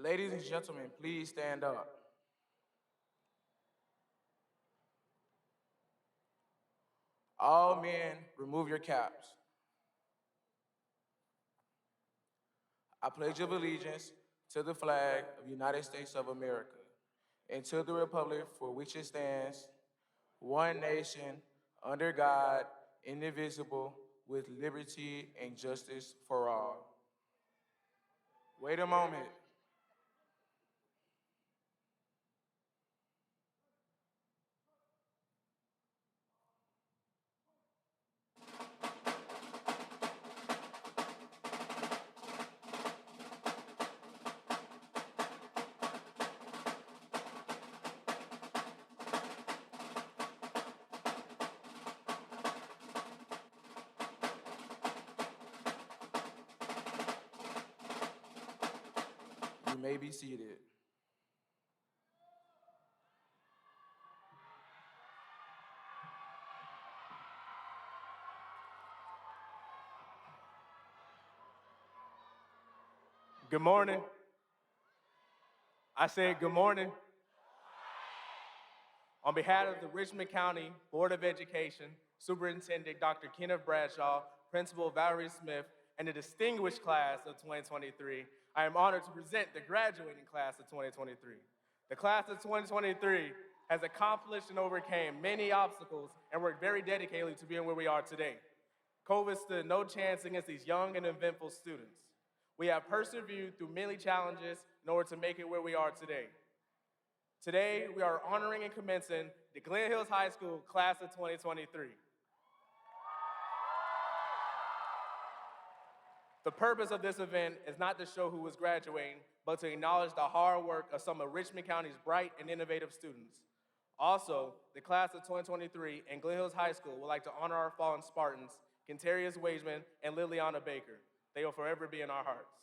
Ladies and gentlemen, please stand up. All men, remove your caps. I pledge of allegiance to the flag of the United States of America and to the republic for which it stands, one nation, under God, indivisible, with liberty and justice for all. Wait a moment. You may be seated. Good morning. I said good morning. On behalf of the Richmond County Board of Education, Superintendent Dr. Kenneth Bradshaw, Principal Valerie Smith, and the distinguished class of 2023, I am honored to present the graduating class of 2023. The class of 2023 has accomplished and overcame many obstacles and worked very dedicatedly to being where we are today. COVID stood no chance against these young and eventful students. We have persevered through many challenges in order to make it where we are today. Today, we are honoring and commencing the Glen Hills High School class of 2023. The purpose of this event is not to show who is graduating, but to acknowledge the hard work of some of Richmond County's bright and innovative students. Also, the class of 2023 and Glen Hills High School would like to honor our fallen Spartans, Kentarius Wageman and Liliana Baker. They will forever be in our hearts.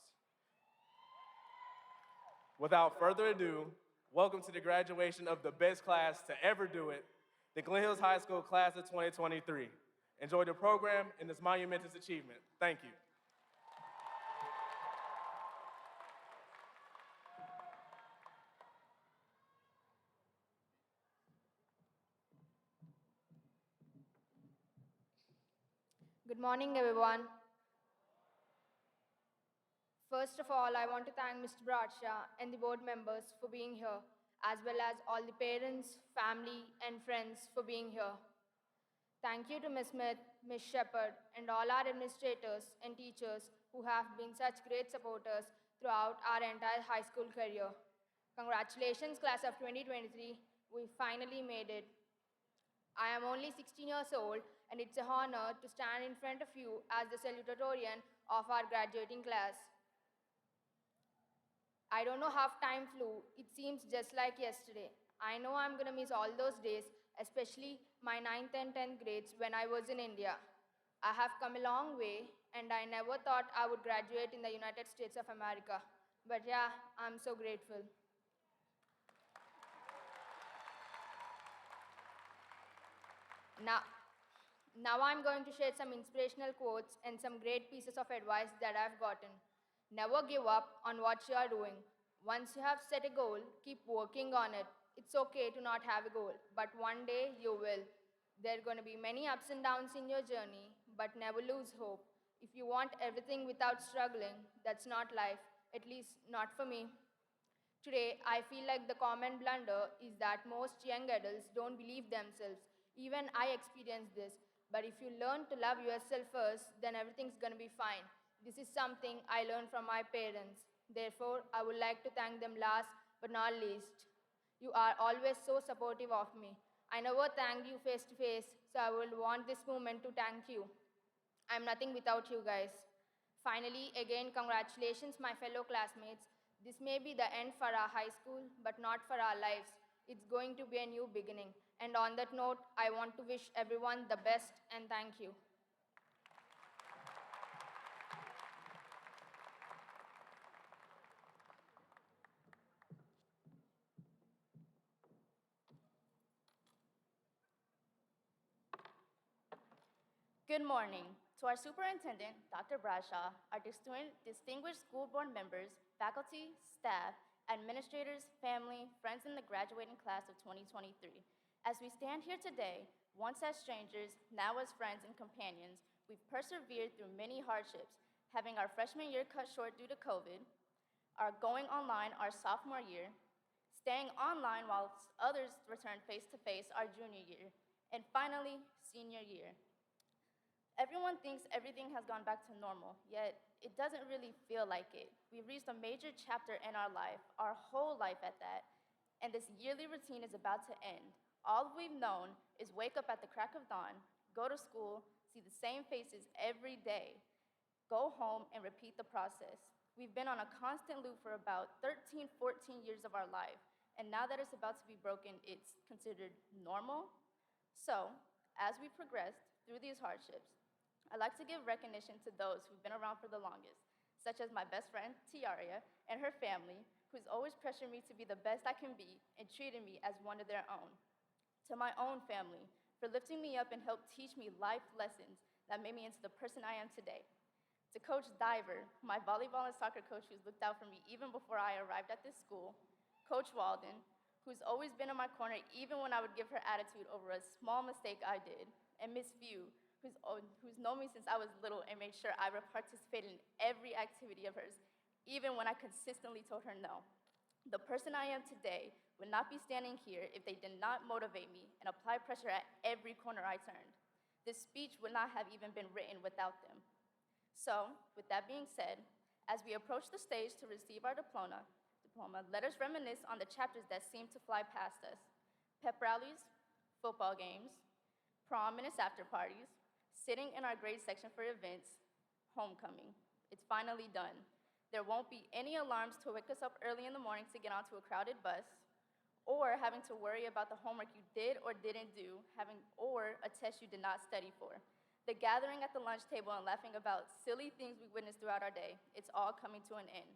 Without further ado, welcome to the graduation of the best class to ever do it, the Glen Hills High School class of 2023. Enjoy the program and this monumentous achievement. Thank you. Good morning, everyone. First of all, I want to thank Mr. Bradshaw and the board members for being here, as well as all the parents, family, and friends for being here. Thank you to Ms. Smith, Ms. Shepard, and all our administrators and teachers who have been such great supporters throughout our entire high school career. Congratulations, class of 2023. We finally made it. I am only 16 years old, and it's an honor to stand in front of you as the salutatorian of our graduating class. I don't know how time flew. It seems just like yesterday. I know I'm going to miss all those days, especially my 9th and 10th grades when I was in India. I have come a long way, and I never thought I would graduate in the United States of America. But yeah, I'm so grateful. Now, now I'm going to share some inspirational quotes and some great pieces of advice that I've gotten. Never give up on what you are doing. Once you have set a goal, keep working on it. It's okay to not have a goal, but one day you will. There are going to be many ups and downs in your journey, but never lose hope. If you want everything without struggling, that's not life, at least not for me. Today, I feel like the common blunder is that most young adults don't believe themselves. Even I experienced this. But if you learn to love yourself first, then everything's going to be fine. This is something I learned from my parents. Therefore, I would like to thank them last but not least. You are always so supportive of me. I never thanked you face to face, so I will want this moment to thank you. I'm nothing without you guys. Finally, again, congratulations, my fellow classmates. This may be the end for our high school, but not for our lives. It's going to be a new beginning. And on that note, I want to wish everyone the best and thank you. Good morning. To our superintendent, Dr. Bradshaw, our distinguished school board members, faculty, staff, administrators, family, friends in the graduating class of 2023. As we stand here today, once as strangers, now as friends and companions, we've persevered through many hardships, having our freshman year cut short due to COVID, our going online our sophomore year, staying online while others returned face-to-face our junior year, and finally, senior year. Everyone thinks everything has gone back to normal, yet it doesn't really feel like it. We've reached a major chapter in our life, our whole life at that, and this yearly routine is about to end. All we've known is wake up at the crack of dawn, go to school, see the same faces every day, go home, and repeat the process. We've been on a constant loop for about 13, 14 years of our life, and now that it's about to be broken, it's considered normal. So, as we progressed through these hardships, I'd like to give recognition to those who've been around for the longest, such as my best friend, Tiaria, and her family, who's always pressured me to be the best I can be and treated me as one of their own. To my own family, for lifting me up and helped teach me life lessons that made me into the person I am today. To Coach Diver, my volleyball and soccer coach who's looked out for me even before I arrived at this school. Coach Walden, who's always been in my corner even when I would give her attitude over a small mistake I did. And Miss Few, who's known me since I was little and made sure I participated in every activity of hers, even when I consistently told her no. The person I am today would not be standing here if they did not motivate me and apply pressure at every corner I turned. This speech would not have even been written without them. So, with that being said, as we approach the stage to receive our diploma, let us reminisce on the chapters that seem to fly past us. Pep rallies, football games, prom and its after parties, sitting in our grade section for events, homecoming. It's finally done. There won't be any alarms to wake us up early in the morning to get onto a crowded bus, or having to worry about the homework you did or didn't do, or a test you did not study for. The gathering at the lunch table and laughing about silly things we witnessed throughout our day, it's all coming to an end.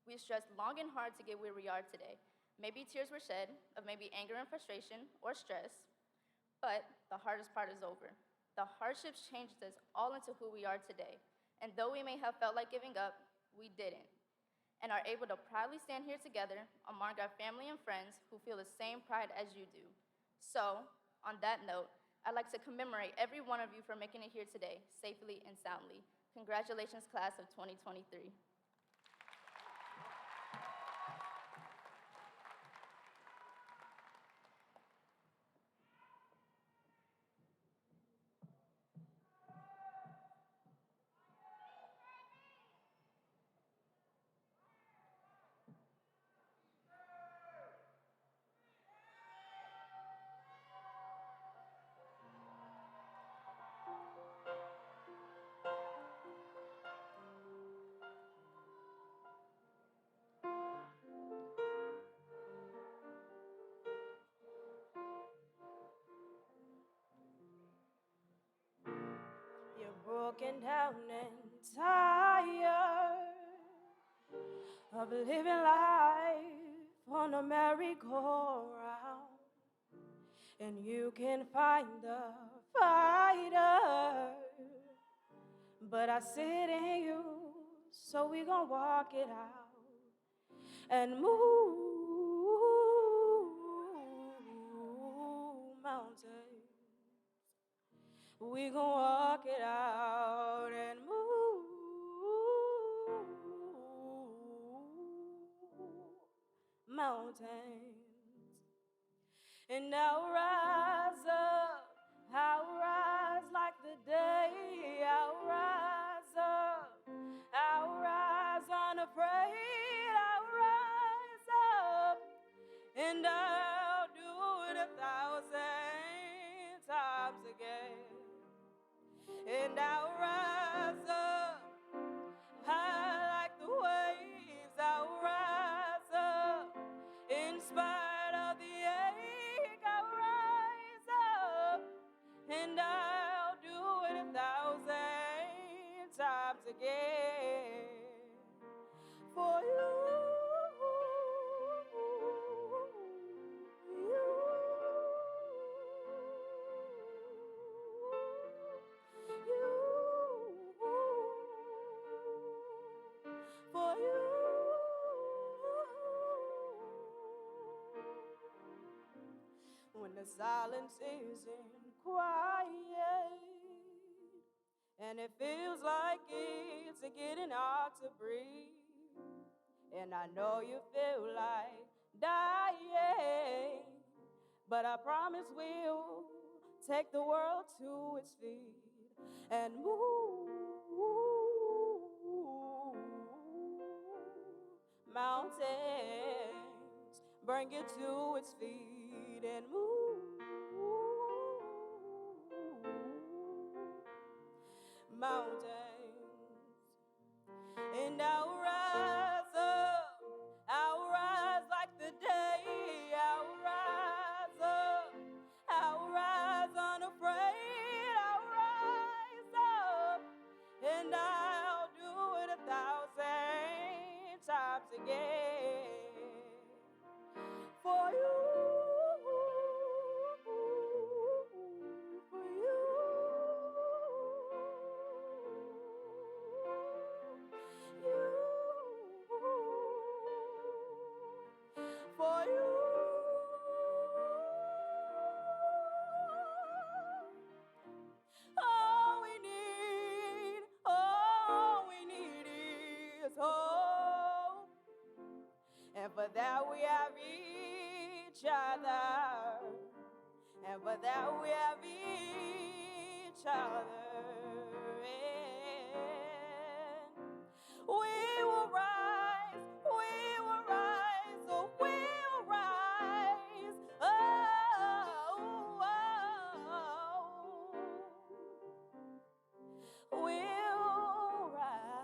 We stressed long and hard to get where we are today. Maybe tears were shed, of maybe anger and frustration, or stress, but the hardest part is over. The hardships changed us all into who we are today, and though we may have felt like giving up, we didn't, and are able to proudly stand here together among our family and friends who feel the same pride as you do. So, on that note, I'd like to commemorate every one of you for making it here today, safely and soundly. Congratulations, class of 2023. You're broken down and tired of living life on a merry-go-round, and you can find a fighter, but I sit in you, so we gon' walk it out and move mountains. We gon' walk it out and move mountains. And I'll rise like the day. I'll rise unafraid. I'll rise up, and I'll do it 1,000 times again. And I'll rise up high like the waves. I'll rise up in spite of the ache. I'll rise up, and I'll do it 1,000 times again for you. For you. silence isn't quiet, and it feels like it's getting hard to breathe. And I know you feel like dying, but I promise we'll take the world to its feet and move mountains, bring it to its feet and move mountains. And I'll rise up, I'll rise like the day, I'll rise up, I'll rise unafraid, I'll rise up, and I'll do it 1,000 times again for you. For you. For you. All we need is hope. And for that we have each other. And for that we have each other. And we will rise, oh, we will rise. We'll rise.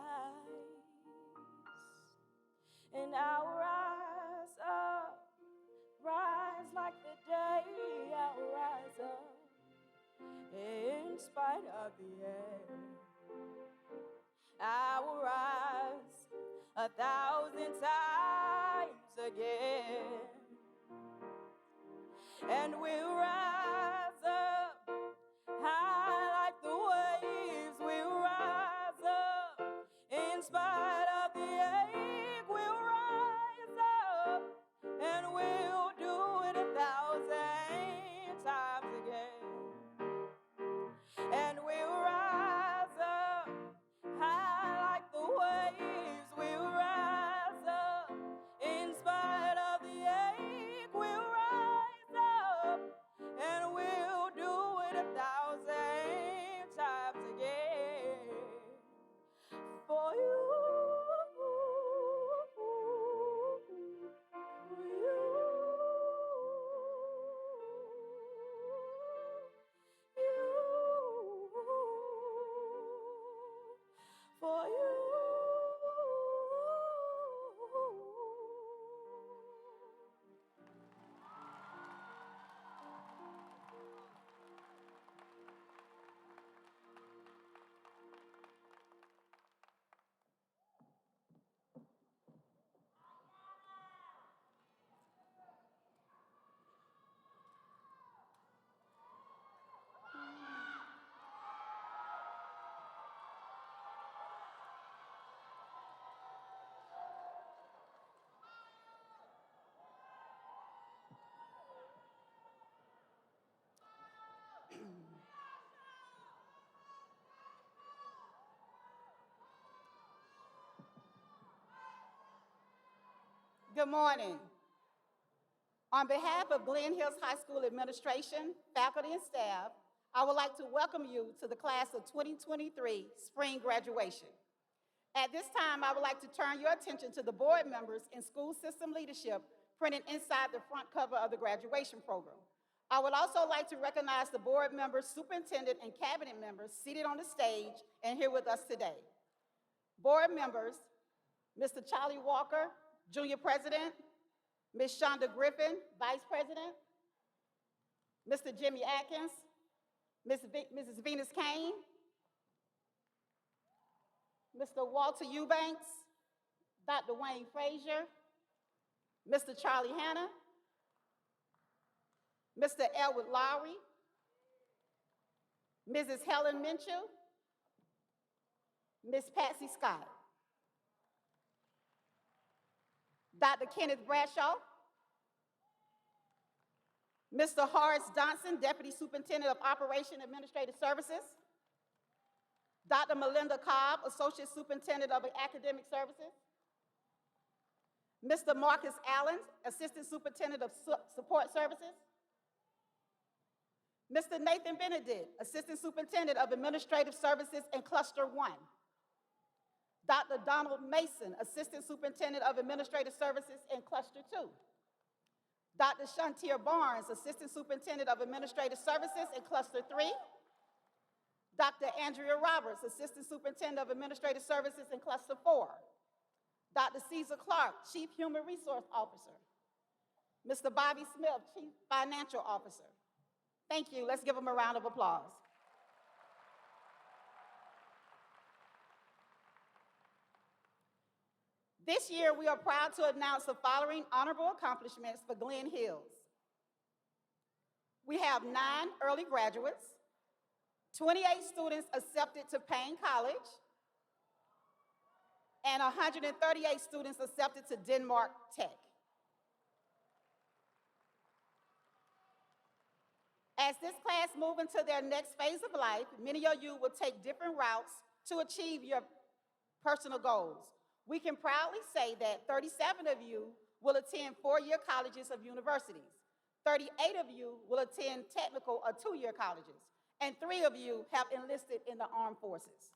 And I'll rise up, rise like the day, I'll rise up in spite of the air. I will rise 1,000 times again, and we'll rise up high like the waves. We'll rise up in spite of the ache. We'll rise up and we'll do it 1,000 times again. And we'll rise up high like the waves. We'll rise up in spite of the ache. We'll rise up and we'll do it 1,000 times again for you. For you. Good morning. On behalf of Glen Hills High School administration, faculty, and staff, I would like to welcome you to the class of 2023 spring graduation. At this time, I would like to turn your attention to the board members and school system leadership printed inside the front cover of the graduation program. I would also like to recognize the board members, superintendent, and cabinet members seated on the stage and here with us today. Board members, Mr. Charlie Walker, Junior President, Ms. Shonda Griffin, Vice President, Mr. Jimmy Atkins, Mrs. Venus Kane, Mr. Walter Eubanks, Dr. Wayne Frazier, Mr. Charlie Hanna, Mr. Elwood Lowry, Mrs. Helen Minchell, Ms. Patsy Scott, Dr. Kenneth Bradshaw, Mr. Horace Johnson, Deputy Superintendent of Operation Administrative Services. Dr. Melinda Cobb, Associate Superintendent of Academic Services. Mr. Marcus Allen, Assistant Superintendent of Support Services. Mr. Nathan Benedict, Assistant Superintendent of Administrative Services in Cluster 1. Dr. Donald Mason, Assistant Superintendent of Administrative Services in Cluster 2. Dr. Shantier Barnes, Assistant Superintendent of Administrative Services in Cluster 3. Dr. Andrea Roberts, Assistant Superintendent of Administrative Services in Cluster 4. Dr. Caesar Clark, Chief Human Resource Officer. Mr. Bobby Smith, Chief Financial Officer. Thank you. Let's give them a round of applause. This year, we are proud to announce the following honorable accomplishments for Glen Hills. We have 9 early graduates, 28 students accepted to Payne College, and 138 students accepted to Denmark Tech. As this class moves into their next phase of life, many of you will take different routes to achieve your personal goals. We can proudly say that 37 of you will attend 4-year colleges of universities. 38 of you will attend technical or 2-year colleges, and 3 of you have enlisted in the armed forces.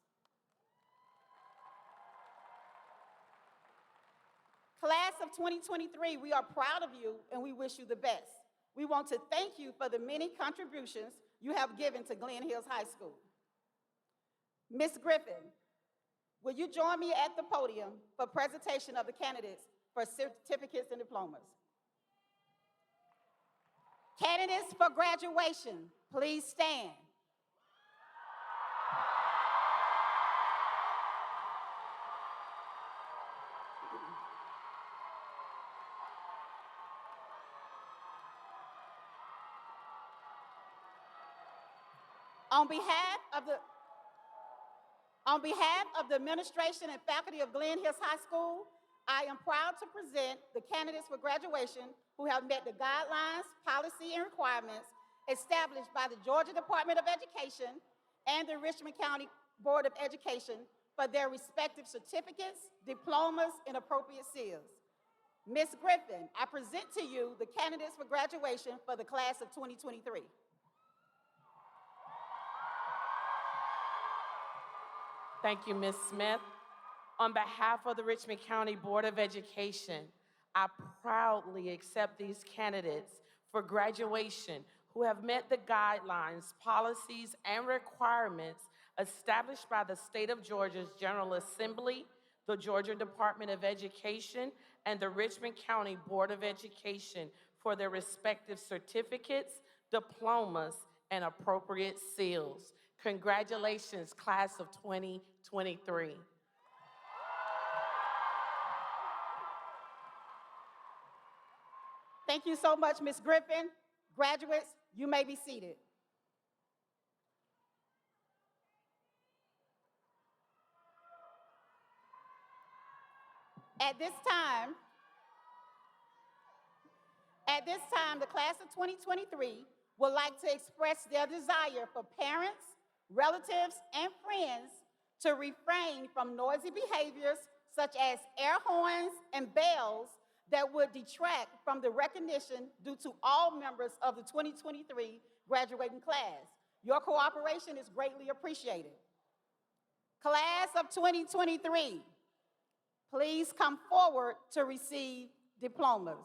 Class of 2023, we are proud of you and we wish you the best. We want to thank you for the many contributions you have given to Glen Hills High School. Ms. Griffin, will you join me at the podium for presentation of the candidates for certificates and diplomas? Candidates for graduation, please stand. On behalf of the administration and faculty of Glen Hills High School, I am proud to present the candidates for graduation who have met the guidelines, policy, and requirements established by the Georgia Department of Education and the Richmond County Board of Education for their respective certificates, diplomas, and appropriate seals. Ms. Griffin, I present to you the candidates for graduation for the class of 2023. Thank you, Ms. Smith. On behalf of the Richmond County Board of Education, I proudly accept these candidates for graduation who have met the guidelines, policies, and requirements established by the State of Georgia's General Assembly, the Georgia Department of Education, and the Richmond County Board of Education for their respective certificates, diplomas, and appropriate seals. Congratulations, class of 2023. Thank you so much, Ms. Griffin. Graduates, you may be seated. At this time, the class of 2023 would like to express their desire for parents, relatives, and friends to refrain from noisy behaviors such as air horns and bells that would detract from the recognition due to all members of the 2023 graduating class. Your cooperation is greatly appreciated. Class of 2023, please come forward to receive diplomas.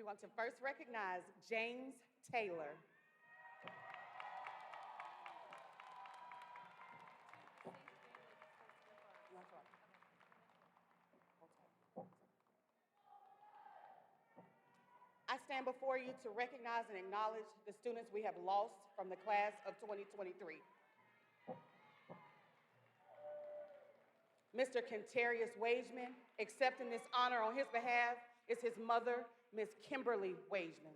We want to first recognize James Taylor. I stand before you to recognize and acknowledge the students we have lost from the class of 2023. Mr. Kentarius Wageman, accepting this honor on his behalf is his mother, Miss Kimberly Wageman.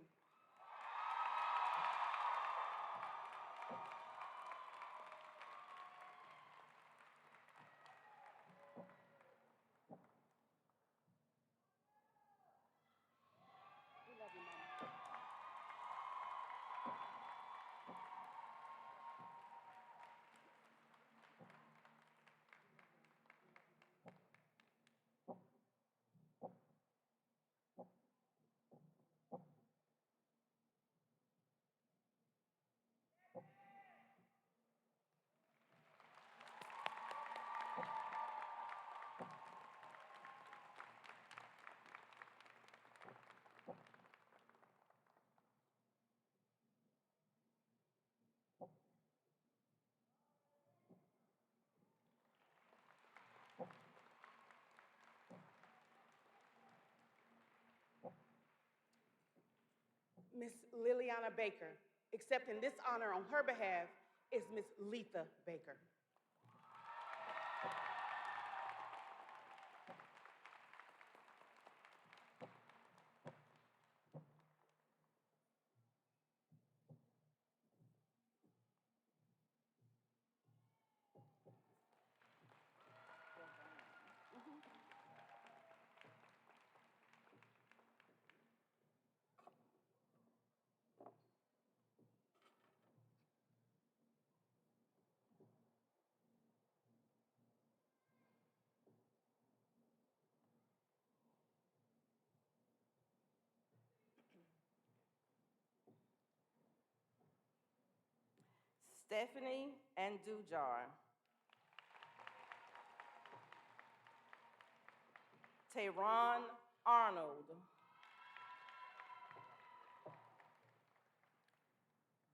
We love you, Mama. Miss Liliana Baker. Accepting this honor on her behalf is Miss Letha Baker. Stephanie and Dujar. Tehran Arnold.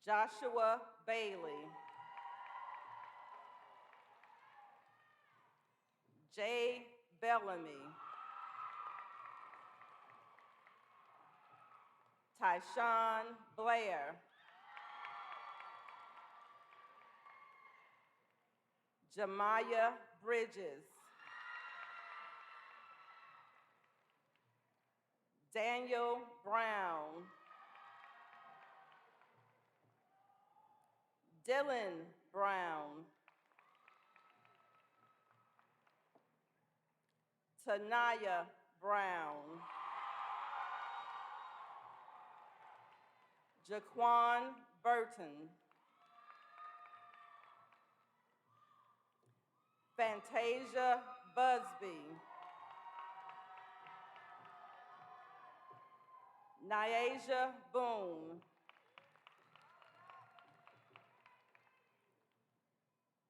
Joshua Bailey. Jay Bellamy. Tyshawn Blair. Jamaya Bridges. Daniel Brown. Dylan Brown. Tanaya Brown. Jaquan Burton. Fantasia Busby. Nyasia Boone.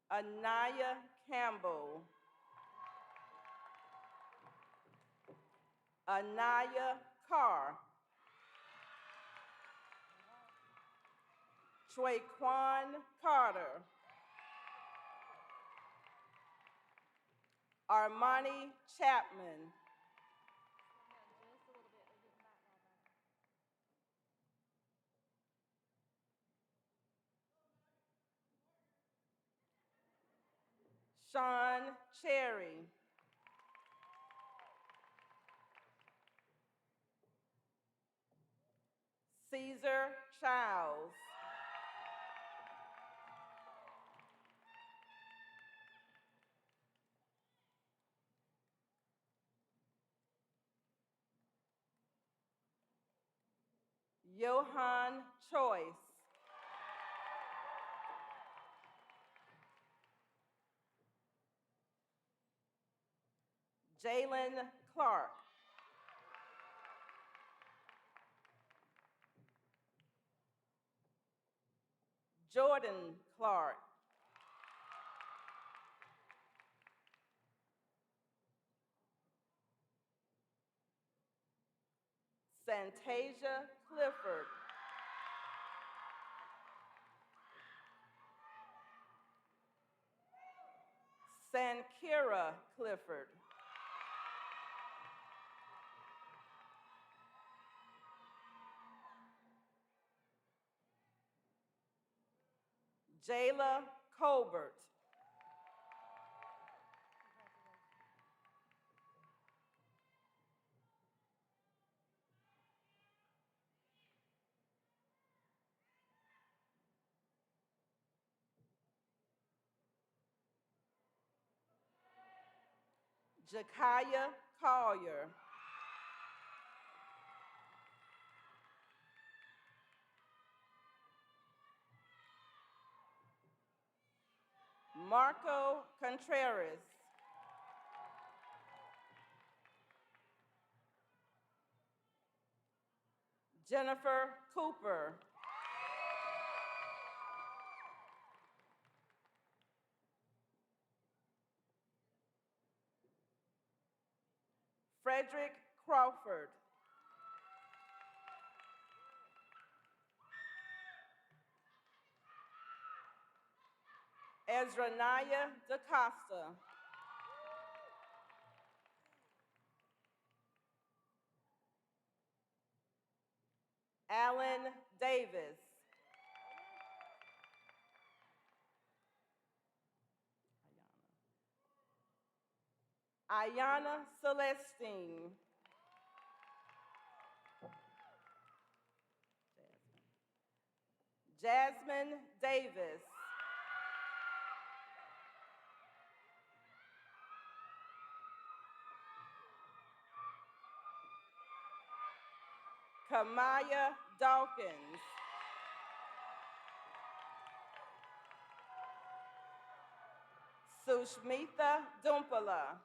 Anaya Campbell. Anaya Carr. Traquan Carter. Armani Chapman. Sean Cherry. Caesar Childs. Johan Choice. Jalen Clark. Jordan Clark. Santasia Clifford. Sankira Clifford. Jayla Colbert. Jakaya Collier. Marco Contreras. Jennifer Cooper. Frederick Crawford. Ezranaya DaCosta. Alan Davis. Ayana Celestine. Jasmine Davis. Kamaya Dawkins. Sushmitha Dumpala.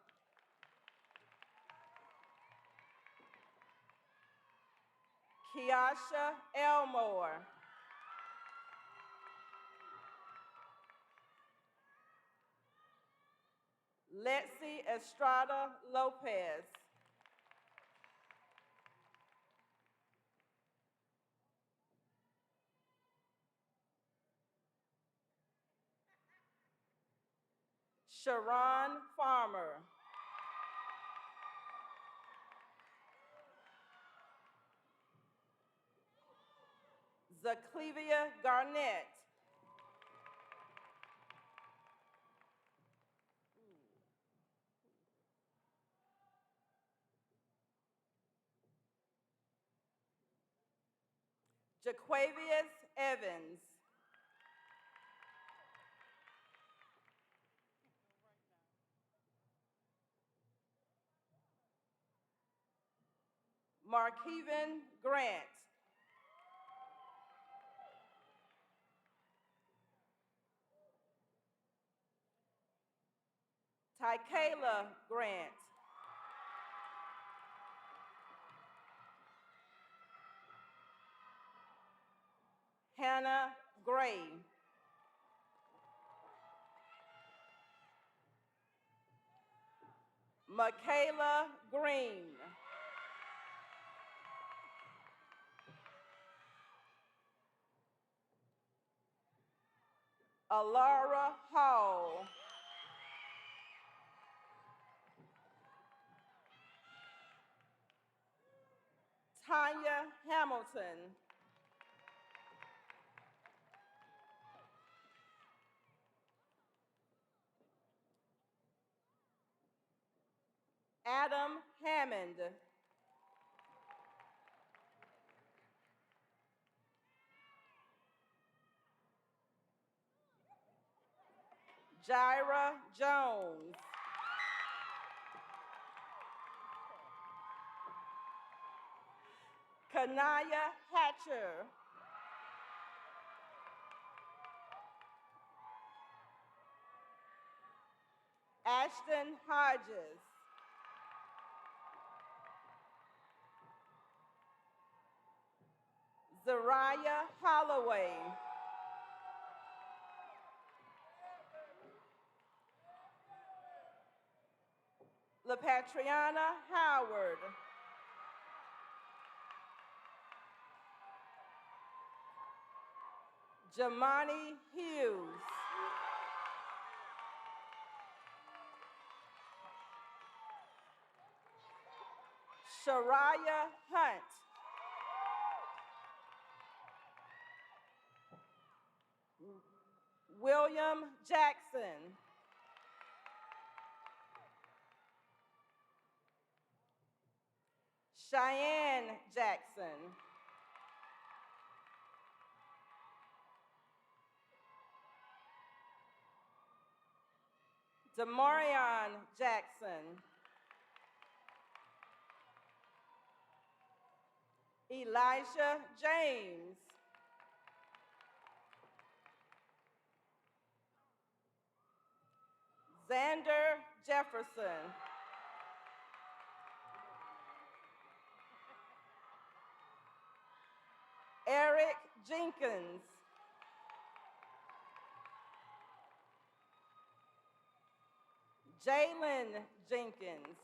Kiasha Elmore. Lexi Estrada Lopez. Sharon Farmer. Zaclevia Garnett. Jaquavius Evans. Markeven Grant. Tykayla Grant. Hannah Gray. Michaela Green. Alara Hall. Tanya Hamilton. Adam Hammond. Jaira Jones. Kanaya Hatcher. Ashton Hodges. Zariah Holloway. LaPatriana Howard. Jamani Hughes. Shariah Hunt. William Jackson. Cheyenne Jackson. Demarion Jackson. Elijah James. Xander Jefferson. Eric Jenkins. Jalen Jenkins.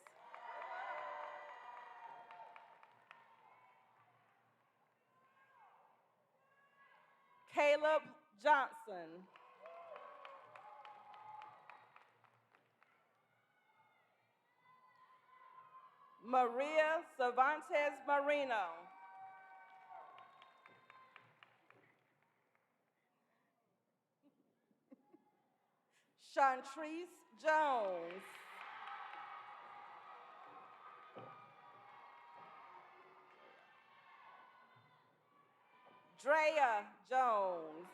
Caleb Johnson. Maria Cervantes Marino. Shantrice Jones. Drea Jones.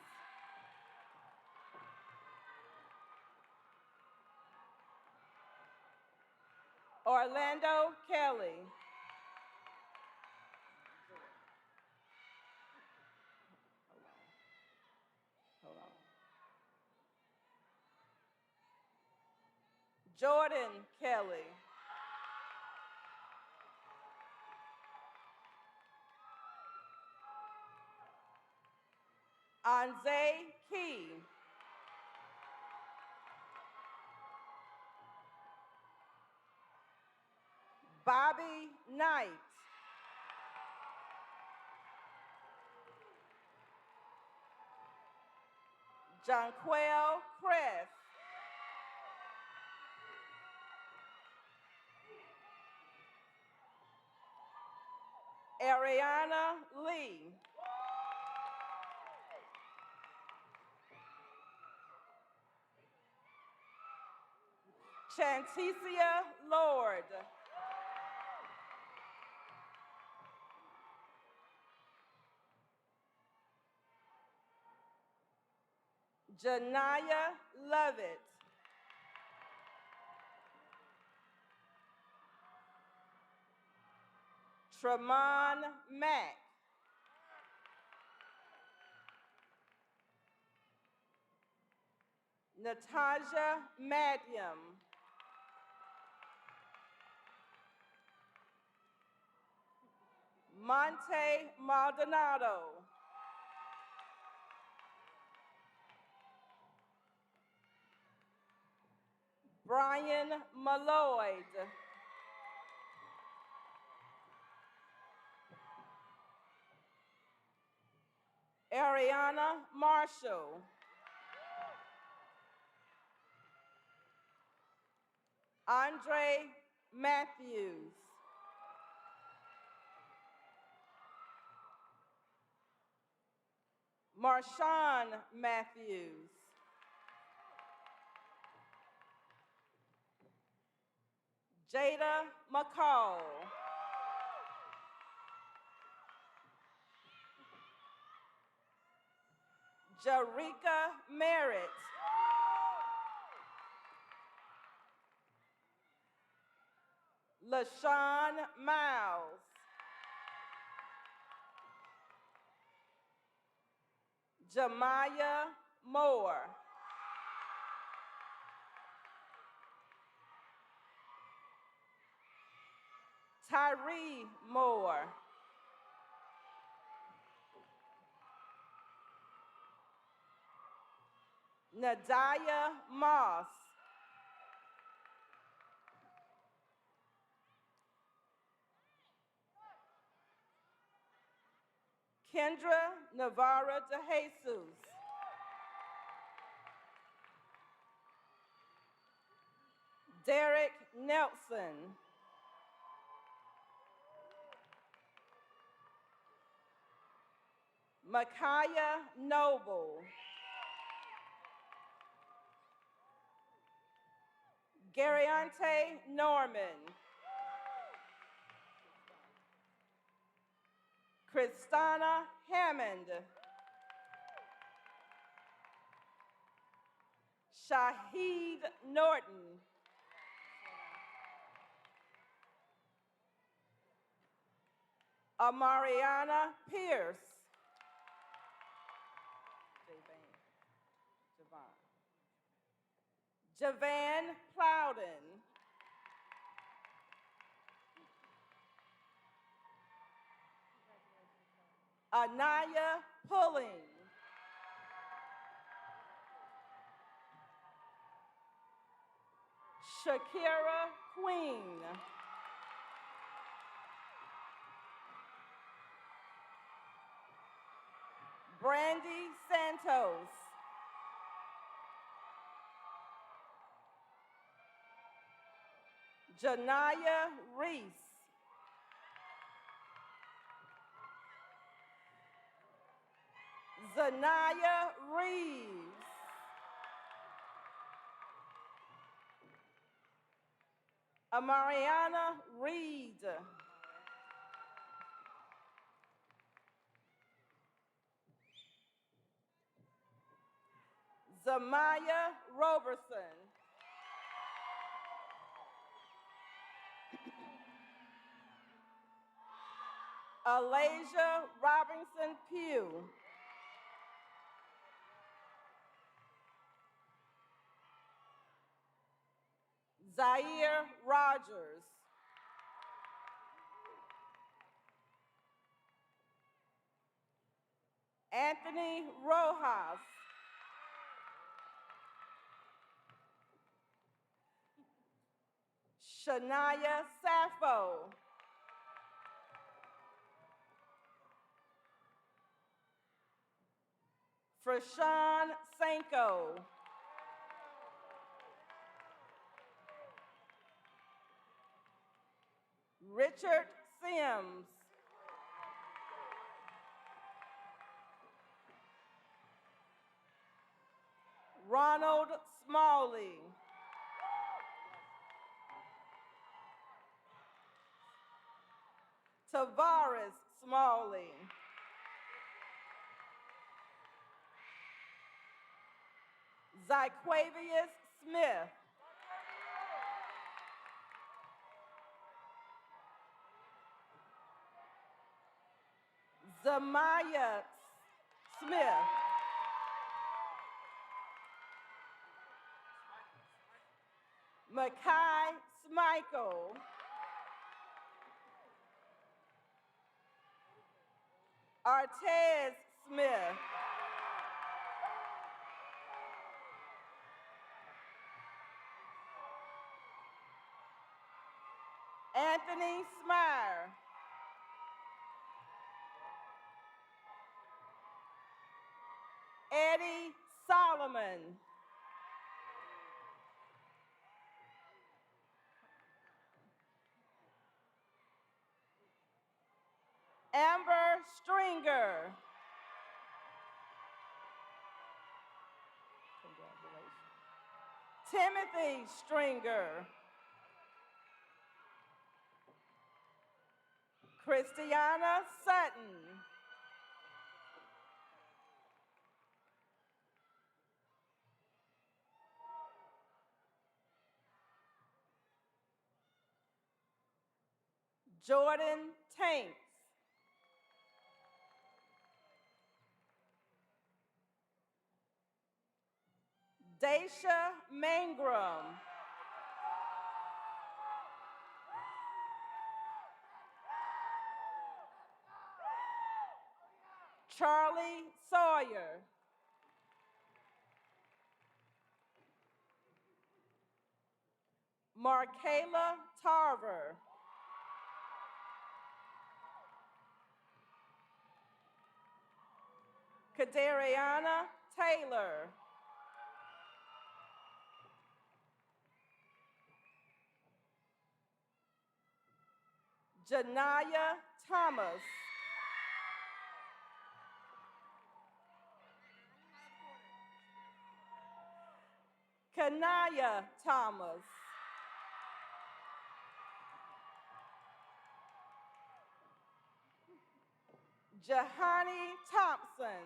Orlando Kelly. Hold on. Jordan Kelly. Anze Key. Bobby Knight. Jonquel Crest. Ariana Lee. Chanticia Lord. Janaya Lovett. Tremon Mack. Natasha Madium. Monte Maldonado. Brian Malloyd. Ariana Marshall. Andre Matthews. Marshawn Matthews. Jada McCall. Jarika Merritt. LaShawn Miles. Jamaya Moore. Tyree Moore. Nadaya Moss. Kendra Navarra DeJesus. Derek Nelson. Micaiah Noble. Garyante Norman. Christina Hammond. Shahid Norton. Amariana Pierce. Javan Plowden. Anaya Pulling. Shakira Queen. Brandy Santos. Janaya Reese. Zanaya Reeves. Amariana Reed. Zamaya Roberson. Alasia Robinson Pugh. Zaire Rogers. Anthony Rojas. Shania Sappho. Frashawn Sanko. Richard Sims. Ronald Smalley. Tavares Smalley. Zyquavius Smith. Zamaya Smith. Makai Smichael. Artez Smith. Anthony Smyre. Eddie Solomon. Amber Stringer. Timothy Stringer. Christiana Sutton. Jordan Tanks. Daisha Mangrum. Charlie Sawyer. Markayla Tarver. Kadariana Taylor. Janaya Thomas. Kanaya Thomas. Jahani Thompson.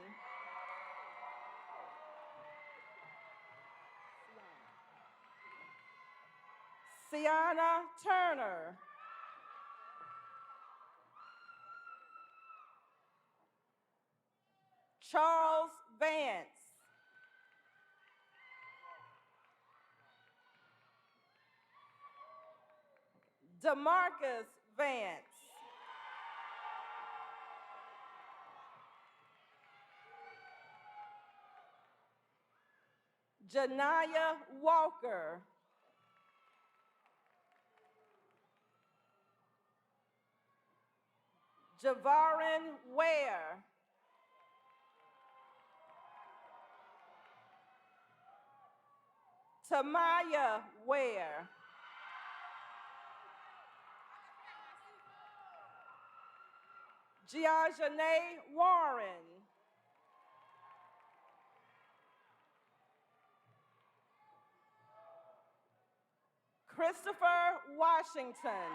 Sienna Turner. Charles Vance. DeMarcus Vance. Janaya Walker. Javarin Ware. Tamaya Ware. Giajane Warren. Christopher Washington.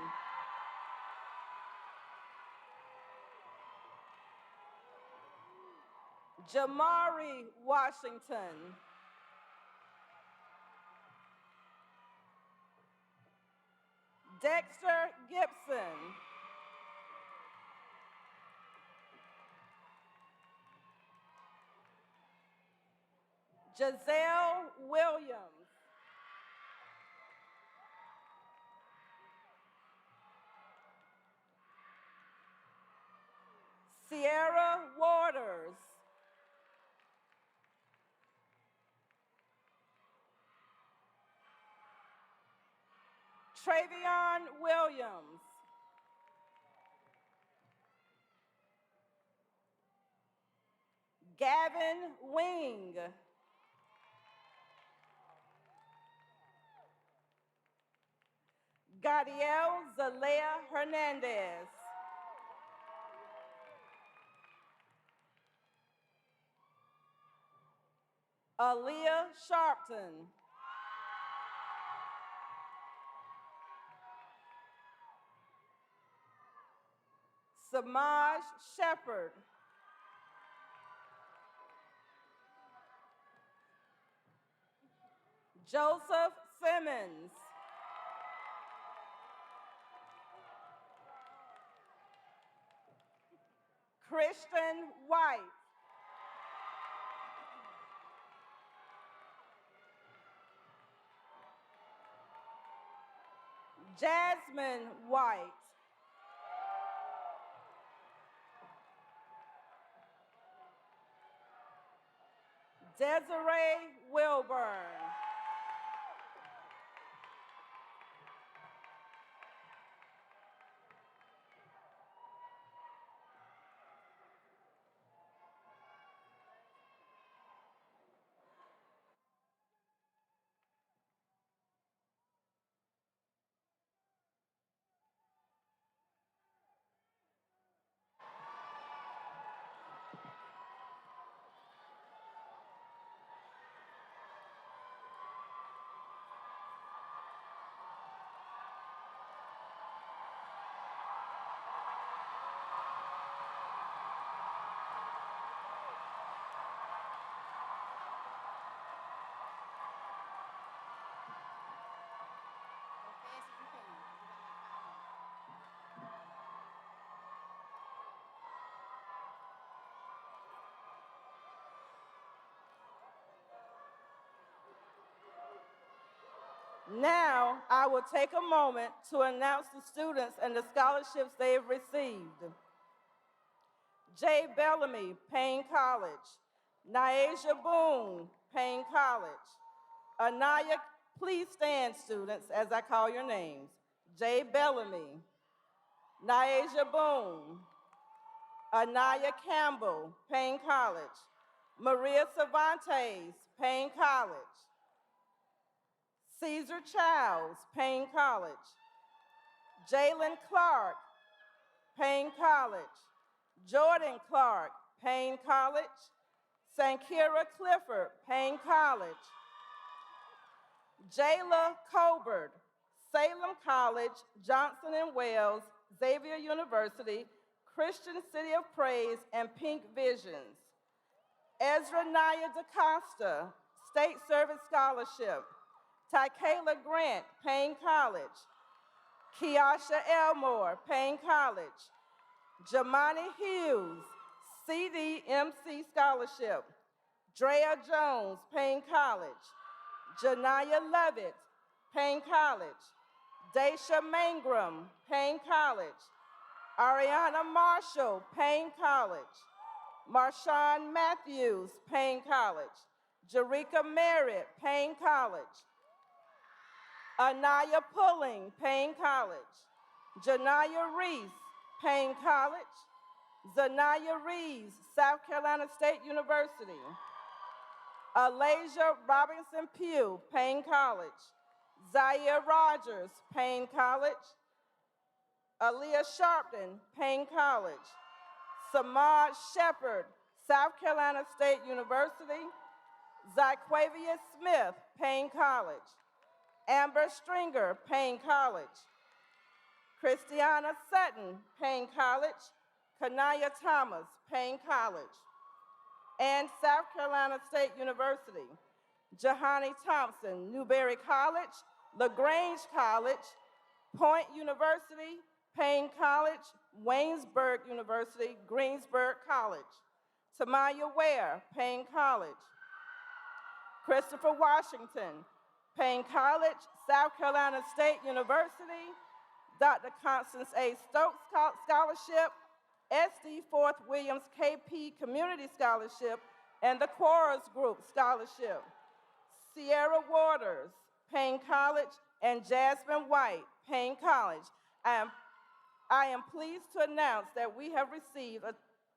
Jamari Washington. Dexter Gibson. Giselle Williams. Sierra Waters. Travion Williams. Gavin Wing. Gadiel Zalea Hernandez. Aaliyah Sharpton. Samaj Shepard. Joseph Simmons. Christian White. Jasmine White. Desiree Wilburn. Now, I will take a moment to announce the students and the scholarships they have received. Jay Bellamy, Payne College. Niaja Boone, Payne College. Anaya, please stand, students, as I call your names. Jay Bellamy. Niaja Boone. Anaya Campbell, Payne College. Maria Cervantes, Payne College. Caesar Childs, Payne College. Jalen Clark, Payne College. Jordan Clark, Payne College. Sankira Clifford, Payne College. Jayla Colbert, Salem College, Johnson & Wales, Xavier University, Christian City of Praise, and Pink Visions. Ezra Naya DaCosta, State Service Scholarship. Tykayla Grant, Payne College. Kiasha Elmore, Payne College. Jamani Hughes, CDMC Scholarship. Drea Jones, Payne College. Janaya Levitt, Payne College. Daisha Mangrum, Payne College. Ariana Marshall, Payne College. Marshawn Matthews, Payne College. Jerika Merritt, Payne College. Anaya Pulling, Payne College. Janaya Reese, Payne College. Zanaya Reeves, South Carolina State University. Alasia Robinson Pugh, Payne College. Zaire Rogers, Payne College. Aaliyah Sharpton, Payne College. Samad Shepard, South Carolina State University. Zyquavia Smith, Payne College. Amber Stringer, Payne College. Christiana Sutton, Payne College. Kanaya Thomas, Payne College. And South Carolina State University. Jahani Thompson, Newberry College. LaGrange College. Point University, Payne College. Waynesburg University, Greensburg College. Tamaya Ware, Payne College. Christopher Washington, Payne College, South Carolina State University. Dr. Constance A. Stokes Scholarship, SD Fourth Williams KP Community Scholarship, and the Quarles Group Scholarship. Sierra Waters, Payne College, and Jasmine White, Payne College. I am pleased to announce that we have received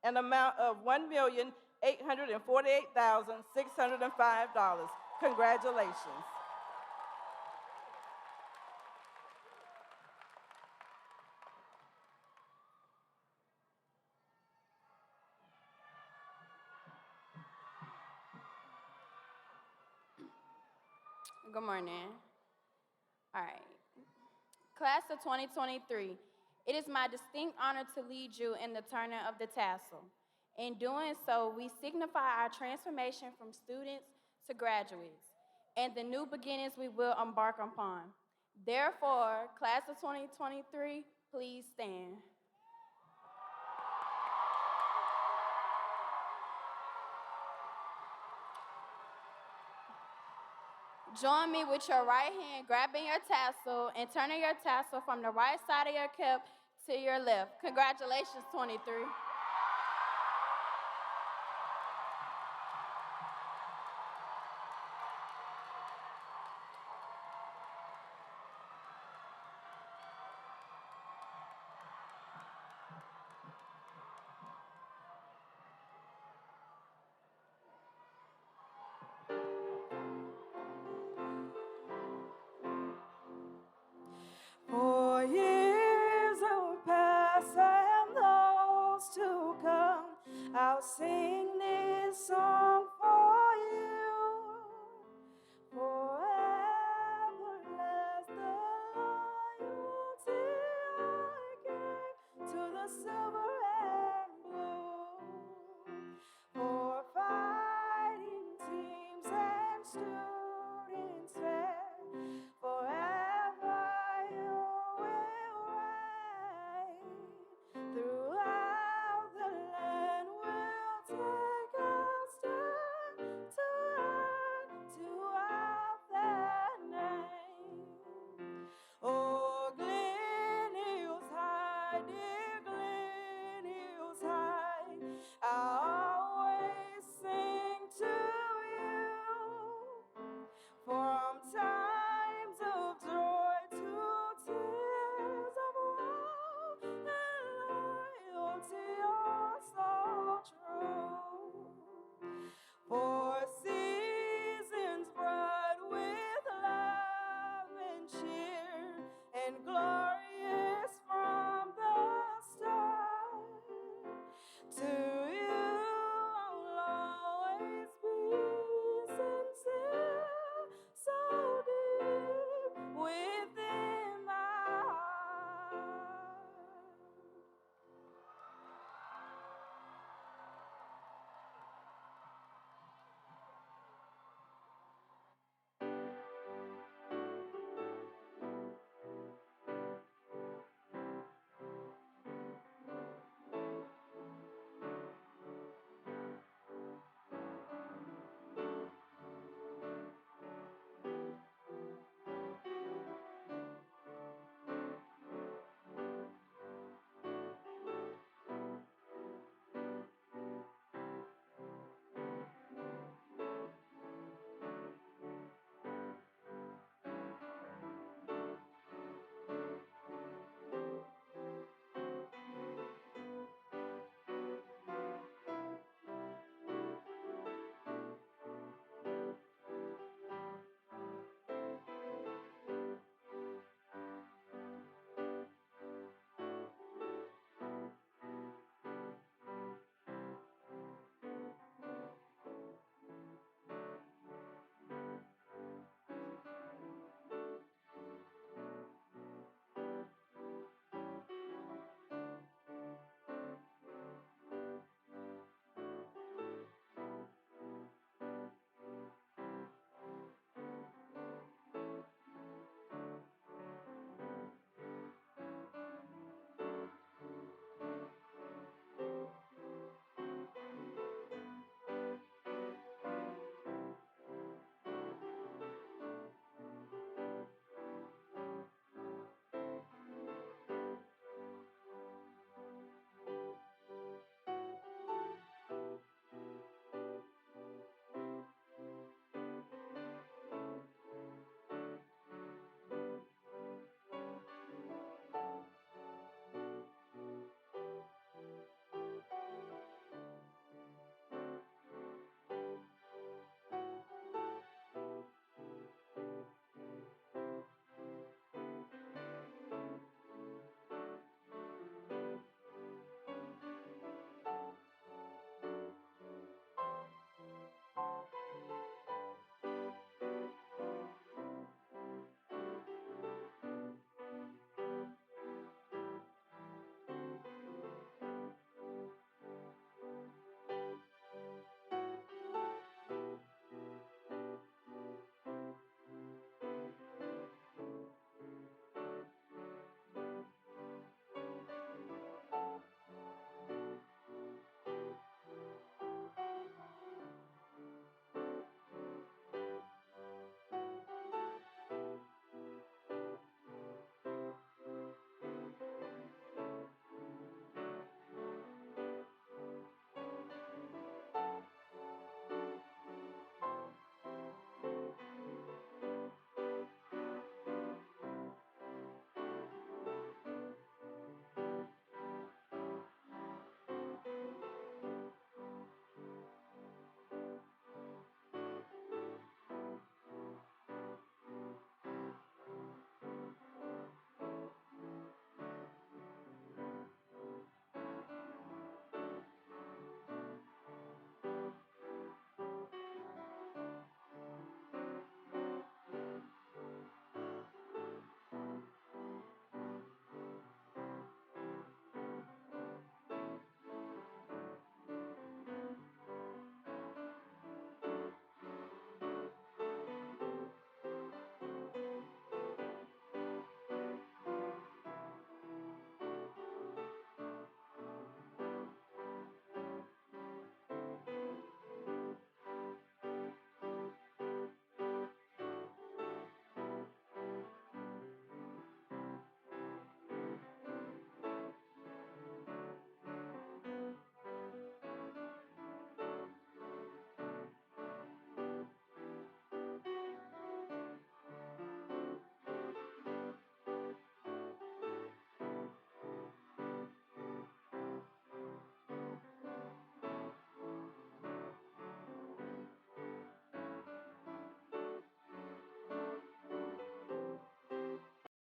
an amount of $1,848,605. Congratulations. Good morning. All right. Class of 2023, it is my distinct honor to lead you in the turning of the tassel. In doing so, we signify our transformation from students to graduates and the new beginnings we will embark upon. Therefore, class of 2023, please stand. Join me with your right hand, grabbing your tassel and turning your tassel from the right side of your cap to your left. Congratulations, 23. For years will pass and those to come, I'll sing this song for you. Forever as the loyalty I gave to the